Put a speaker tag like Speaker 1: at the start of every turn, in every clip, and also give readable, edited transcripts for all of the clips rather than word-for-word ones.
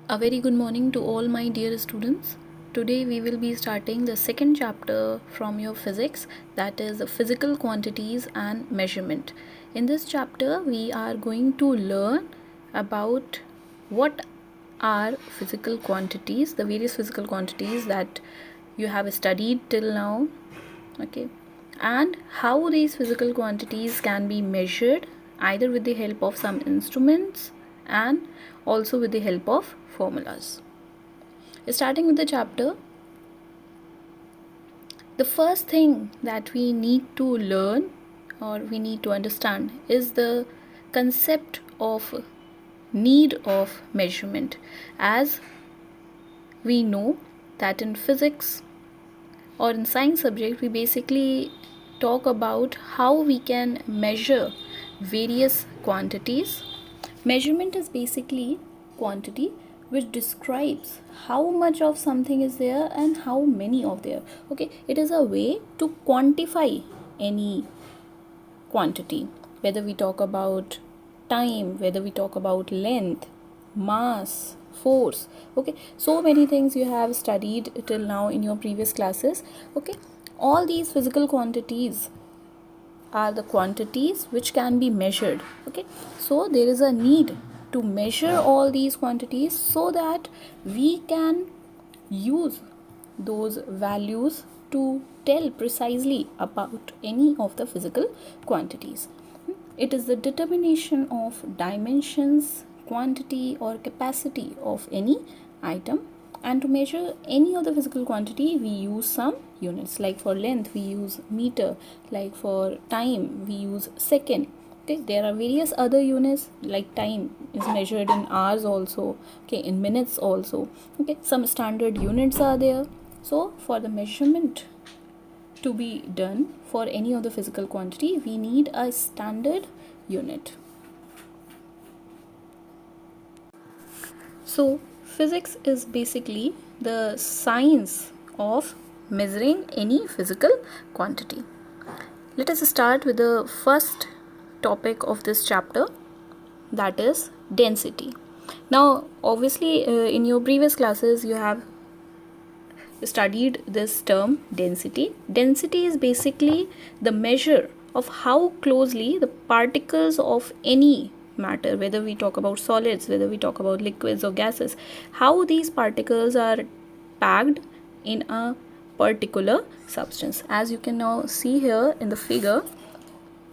Speaker 1: A very good morning to all my dear students. Today we will be starting the second chapter from your physics, that is physical quantities and measurement. In this chapter we are going to learn about what are physical quantities, the various physical quantities that you have studied till now, okay, and how these physical quantities can be measured either with the help of some instruments and also with the help of formulas. Starting with the chapter, the first thing that we need to learn or we need to understand is the concept of need of measurement. As we know that in physics or in science subject, we basically talk about how we can measure various quantities. Measurement is basically quantity which describes how much of something is there and how many of there. Okay, it is a way to quantify any quantity, whether we talk about time, whether we talk about length, mass, force. Okay, so many things you have studied till now in your previous classes. Okay, all these physical quantities are the quantities which can be measured. Okay, so there is a need to measure all these quantities so that we can use those values to tell precisely about any of the physical quantities. It is the determination of dimensions, quantity or capacity of any item, and to measure any of the physical quantity we use some units. Like for length we use meter, like for time we use second. Okay, there are various other units, like time is measured in hours also, okay, in minutes also. Okay, some standard units are there. So for the measurement to be done for any of the physical quantity, we need a standard unit. So physics is basically the science of measuring any physical quantity. Let us start with the first topic of this chapter, that is density. Now obviously in your previous classes you have studied this term density. Density is basically the measure of how closely the particles of any matter, whether we talk about solids, whether we talk about liquids or gases, how these particles are packed in a particular substance. As you can now see here in the figure,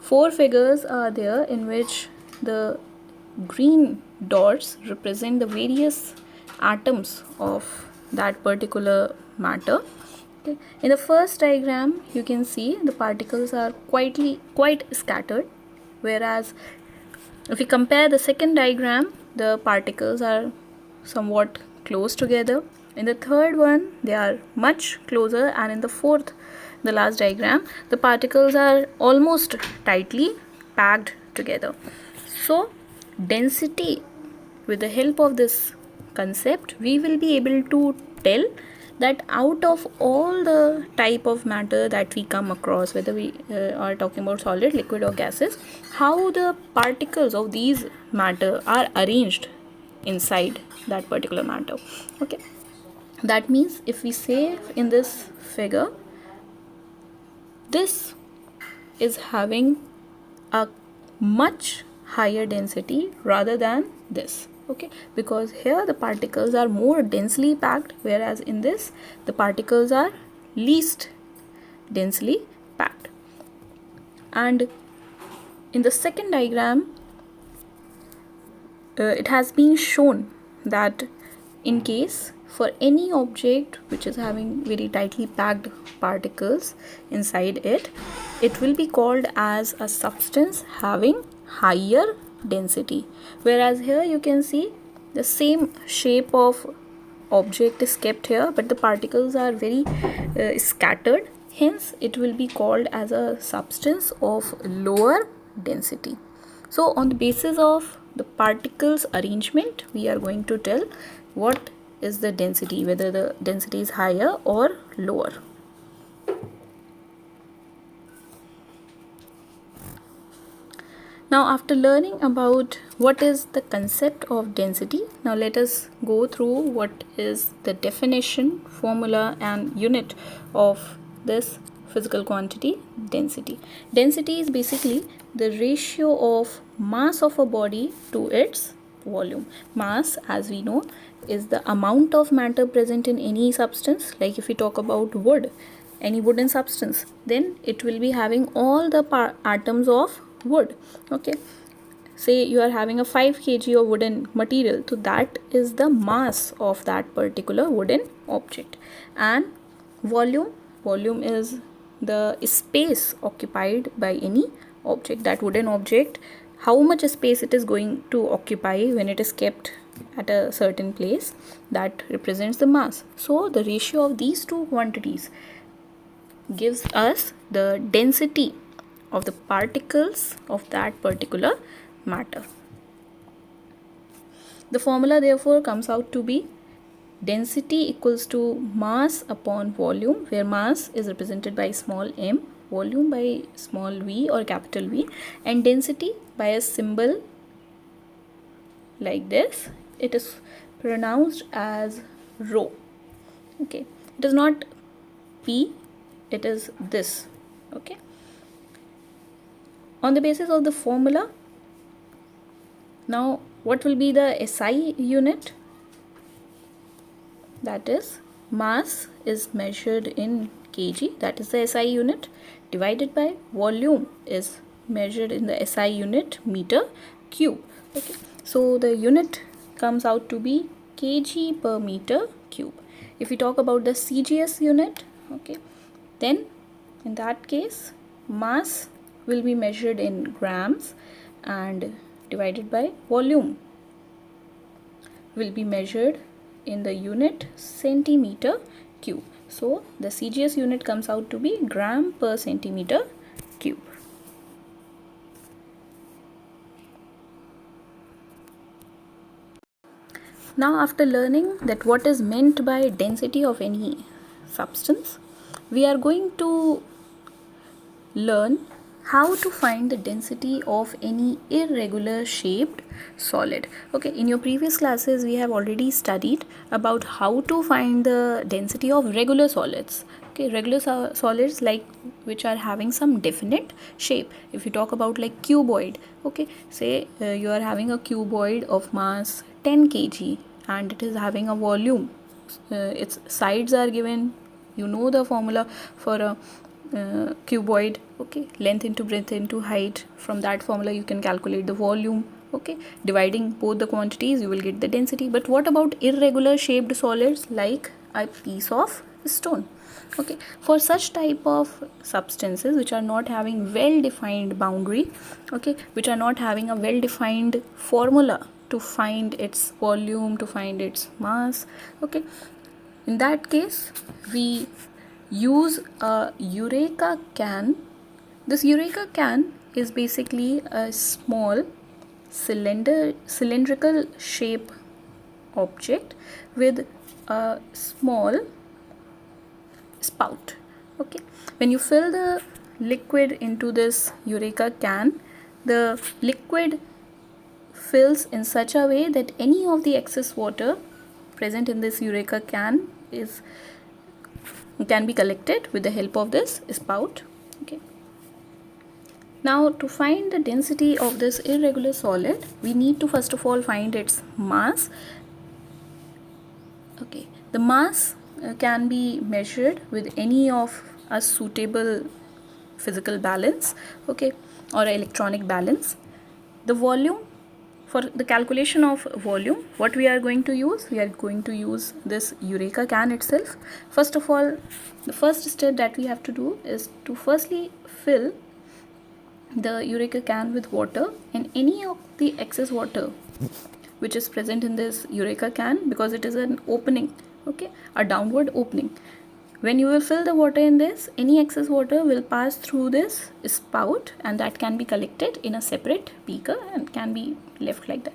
Speaker 1: 4 figures are there in which the green dots represent the various atoms of that particular matter. Okay. In the first diagram you can see the particles are quite scattered, whereas if we compare the second diagram, the particles are somewhat close together. In the third one they are much closer, and in the fourth, the last diagram, the particles are almost tightly packed together. So density, with the help of this concept, we will be able to tell that out of all the type of matter that we come across, whether we are talking about solid, liquid or gases, how the particles of these matter are arranged inside that particular matter. Okay, that means if we say in this figure, this is having a much higher density rather than this. Okay, because here the particles are more densely packed, whereas in this the particles are least densely packed. And in the second diagram it has been shown that in case for any object which is having very tightly packed particles inside it, it will be called as a substance having higher density. Whereas here you can see the same shape of object is kept here, but the particles are very scattered, hence it will be called as a substance of lower density. So on the basis of the particles arrangement, we are going to tell what is the density, whether the density is higher or lower. Now, after learning about what is the concept of density, now let us go through what is the definition, formula, and unit of this physical quantity, density. Density is basically the ratio of mass of a body to its volume. Mass, as we know, is the amount of matter present in any substance. Like if we talk about wood, any wooden substance, then it will be having all the atoms of wood. Okay, say you are having a 5 kg of wooden material, so that is the mass of that particular wooden object. And volume is the space occupied by any object. That wooden object, how much space it is going to occupy when it is kept at a certain place, that represents the mass. So the ratio of these two quantities gives us the density of the particles of that particular matter. The formula therefore comes out to be density equals to mass upon volume, where mass is represented by small m, volume by small v or capital V, and density by a symbol like this. It is pronounced as rho. Okay, it is not p, it is this. Okay, on the basis of the formula, now what will be the SI unit? That is, mass is measured in kg, that is the SI unit, divided by volume is measured in the SI unit meter cube. Okay, so the unit comes out to be kg per meter cube. If we talk about the CGS unit, okay, then in that case mass will be measured in grams and divided by volume will be measured in the unit centimeter cube. So the CGS unit comes out to be gram per centimeter cube. Now, after learning that what is meant by density of any substance, we are going to learn how to find the density of any irregular shaped solid. Okay, in your previous classes we have already studied about how to find the density of regular solids. Okay, regular solids like which are having some definite shape. If you talk about like cuboid, okay, say you are having a cuboid of mass 10 kg and it is having a volume, its sides are given, you know the formula for a cuboid, okay, length into breadth into height. From that formula you can calculate the volume. Okay, dividing both the quantities you will get the density. But what about irregular shaped solids like a piece of stone? Okay, for such type of substances which are not having well defined boundary, okay, which are not having a well defined formula to find its volume, to find its mass, okay, in that case we use a Eureka can. This Eureka can is basically a small cylindrical shape object with a small spout. Okay, when you fill the liquid into this Eureka can, the liquid fills in such a way that any of the excess water present in this Eureka can can be collected with the help of this spout. Okay, now to find the density of this irregular solid, we need to first of all find its mass. Okay, the mass can be measured with any of a suitable physical balance, okay, or electronic balance. The volume, for the calculation of volume, what we are going to use? We are going to use this Eureka can itself. First of all, the first step that we have to do is to firstly fill the Eureka can with water, and any of the excess water which is present in this Eureka can, because it is an opening, okay, a downward opening. When you will fill the water in this, any excess water will pass through this spout and that can be collected in a separate beaker and can be left like that.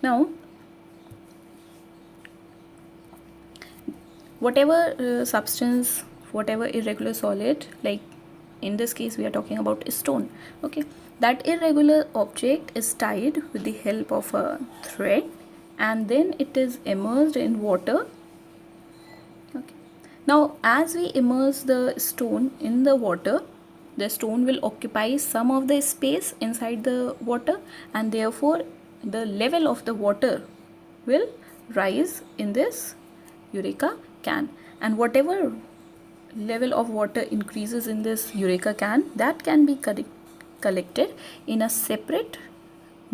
Speaker 1: Now, whatever substance, whatever irregular solid, like in this case we are talking about a stone. Okay, that irregular object is tied with the help of a thread and then it is immersed in water. Okay, now as we immerse the stone in the water, the stone will occupy some of the space inside the water and therefore the level of the water will rise in this Eureka can, and whatever level of water increases in this Eureka can, that can be collected in a separate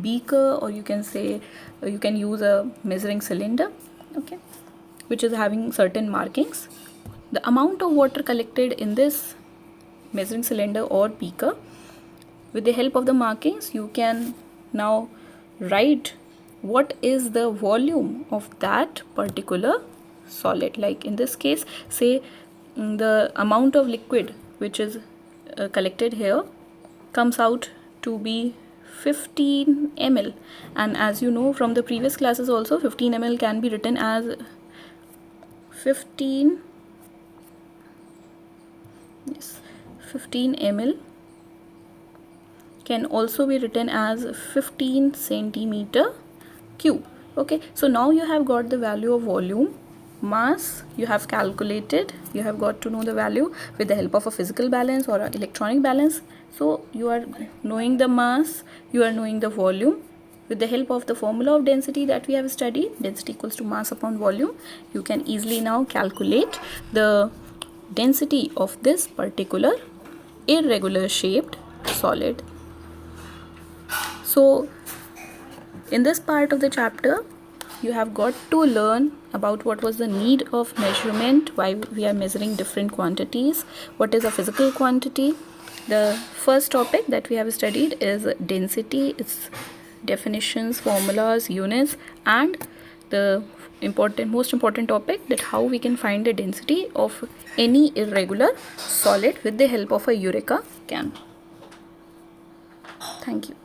Speaker 1: beaker, or you can say you can use a measuring cylinder, okay, which is having certain markings. The amount of water collected in this measuring cylinder or beaker, with the help of the markings you can now write what is the volume of that particular solid. Like in this case, say the amount of liquid which is collected here comes out to be 15 ml, and as you know from the previous classes also, 15 ml can be written as 15 ml can also be written as 15 centimeter cube. Okay, so now you have got the value of volume, mass you have calculated, you have got to know the value with the help of a physical balance or an electronic balance. So you are knowing the mass, you are knowing the volume. With the help of the formula of density that we have studied, density equals to mass upon volume, you can easily now calculate the density of this particular irregular shaped solid. So in this part of the chapter you have got to learn about what was the need of measurement, why we are measuring different quantities, what is a physical quantity. The first topic that we have studied is density, its definitions, formulas, units, and the most important topic, that how we can find the density of any irregular solid with the help of a Eureka can. Thank you.